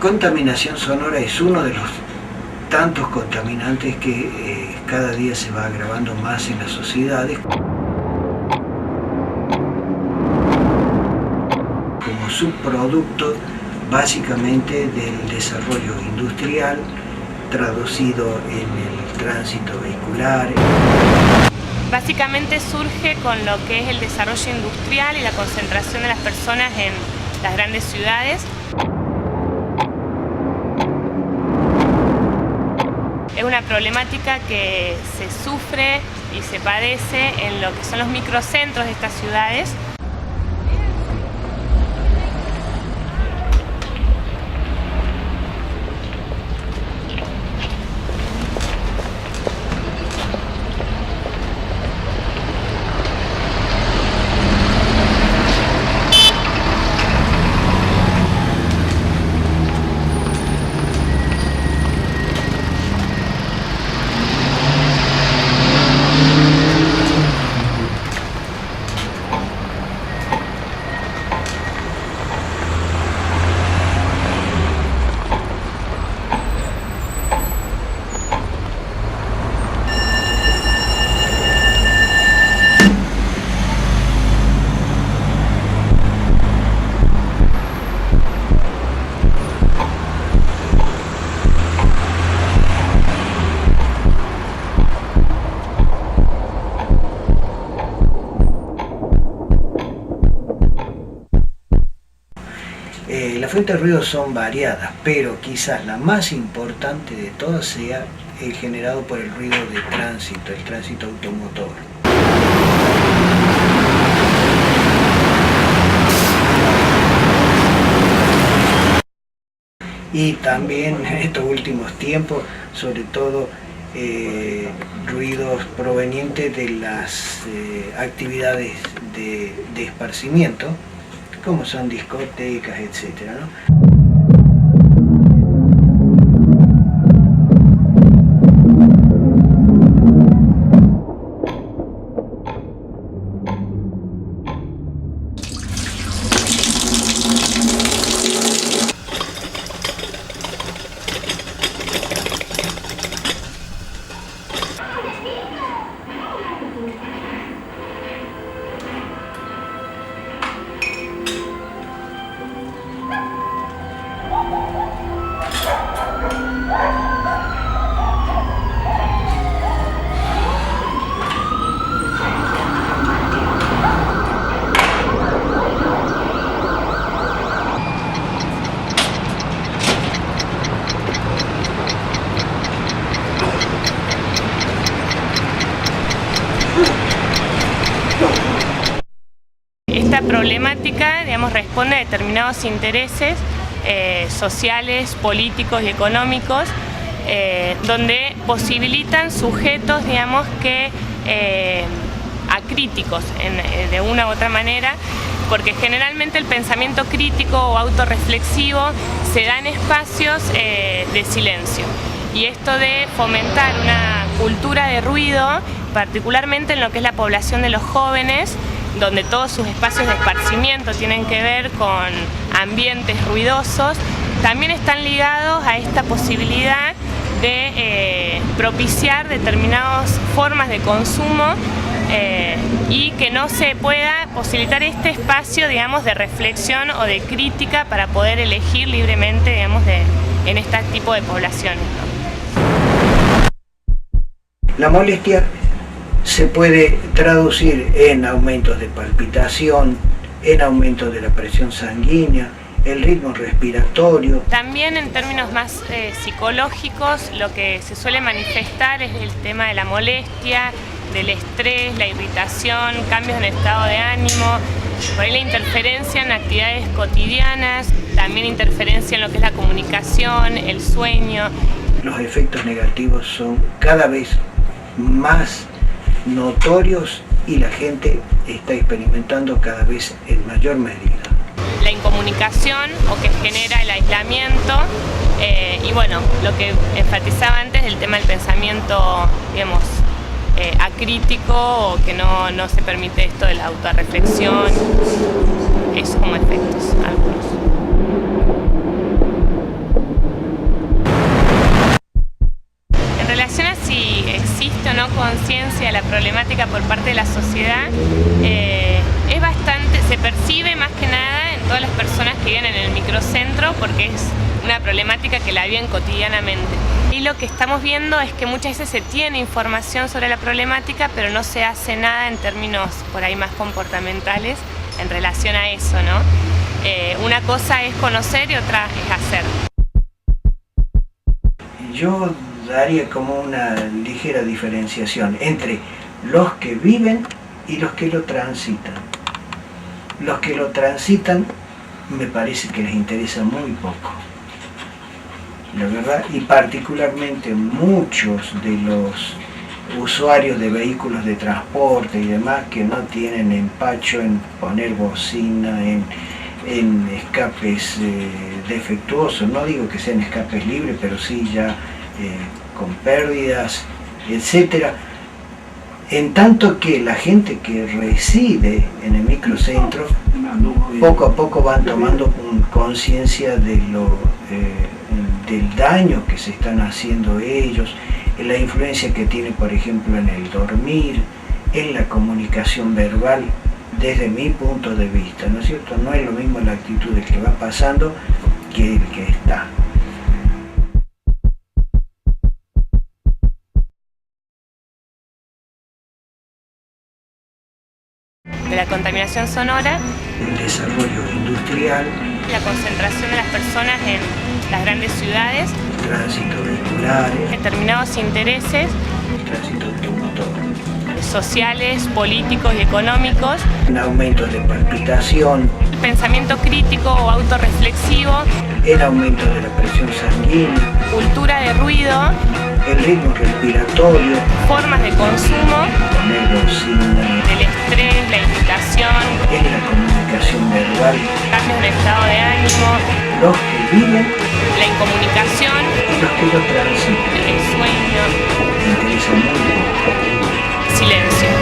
contaminación sonora es uno de los tantos contaminantes que cada día se va agravando más en las sociedades, como subproducto básicamente del desarrollo industrial traducido en el tránsito vehicular. Básicamente surge con lo que es el desarrollo industrial y la concentración de las personas en las grandes ciudades. Es una problemática que se sufre y se padece en lo que son los microcentros de estas ciudades. Las fuentes de ruido son variadas, pero quizás la más importante de todas sea el generado por el ruido de tránsito, el tránsito automotor. Y también en estos últimos tiempos, sobre todo ruidos provenientes de las actividades de esparcimiento, como son discotecas, etcétera, ¿no? Esta problemática, digamos, responde a determinados intereses sociales, políticos y económicos, donde posibilitan sujetos, digamos, que acríticos de una u otra manera, porque generalmente el pensamiento crítico o autorreflexivo se da en espacios de silencio. Y esto de fomentar una cultura de ruido, particularmente en lo que es la población de los jóvenes, donde todos sus espacios de esparcimiento tienen que ver con ambientes ruidosos, también están ligados a esta posibilidad de propiciar determinadas formas de consumo y que no se pueda posibilitar este espacio, digamos, de reflexión o de crítica para poder elegir libremente, digamos, en este tipo de poblaciones, ¿no? La molestia se puede traducir en aumentos de palpitación, en aumentos de la presión sanguínea, el ritmo respiratorio. También en términos más psicológicos, lo que se suele manifestar es el tema de la molestia, del estrés, la irritación, cambios en el estado de ánimo, por ahí la interferencia en actividades cotidianas, también interferencia en lo que es la comunicación, el sueño. Los efectos negativos son cada vez más notorios y la gente está experimentando cada vez en mayor medida. La incomunicación o que genera el aislamiento y bueno, lo que enfatizaba antes, el tema del pensamiento, digamos, acrítico o que no se permite esto de la autorreflexión, eso como efectos algunos. conciencia de la problemática por parte de la sociedad es bastante, se percibe más que nada en todas las personas que viven en el microcentro, porque es una problemática que la viven cotidianamente. Y lo que estamos viendo es que muchas veces se tiene información sobre la problemática, pero no se hace nada en términos por ahí más comportamentales en relación a eso, ¿no? Una cosa es conocer y otra es hacer. Yo daría como una ligera diferenciación entre los que viven y los que lo transitan. Los que lo transitan me parece que les interesa muy poco, la verdad, y particularmente muchos de los usuarios de vehículos de transporte y demás que no tienen empacho en poner bocina, en escapes defectuosos, no digo que sean escapes libres, pero sí ya con pérdidas, etcétera. En tanto que la gente que reside en el microcentro poco a poco van tomando conciencia de del daño que se están haciendo ellos, en la influencia que tiene, por ejemplo, en el dormir, en la comunicación verbal, desde mi punto de vista, ¿no es cierto? No es lo mismo la actitud del que va pasando que el que está. De la contaminación sonora, El desarrollo industrial, la concentración de las personas en las grandes ciudades, tránsito vehiculares, determinados intereses tránsito automotor, sociales, políticos y económicos, en aumento de palpitación, pensamiento crítico o autorreflexivo, el aumento de la presión sanguínea, cultura de ruido, el ritmo respiratorio, formas de consumo, poner bocina, del estrés, la invitación, en la comunicación verbal, cambios de estado de ánimo, los que viven la incomunicación, y los que lo transitan. el sueño, Me interesa muy poco. silencio.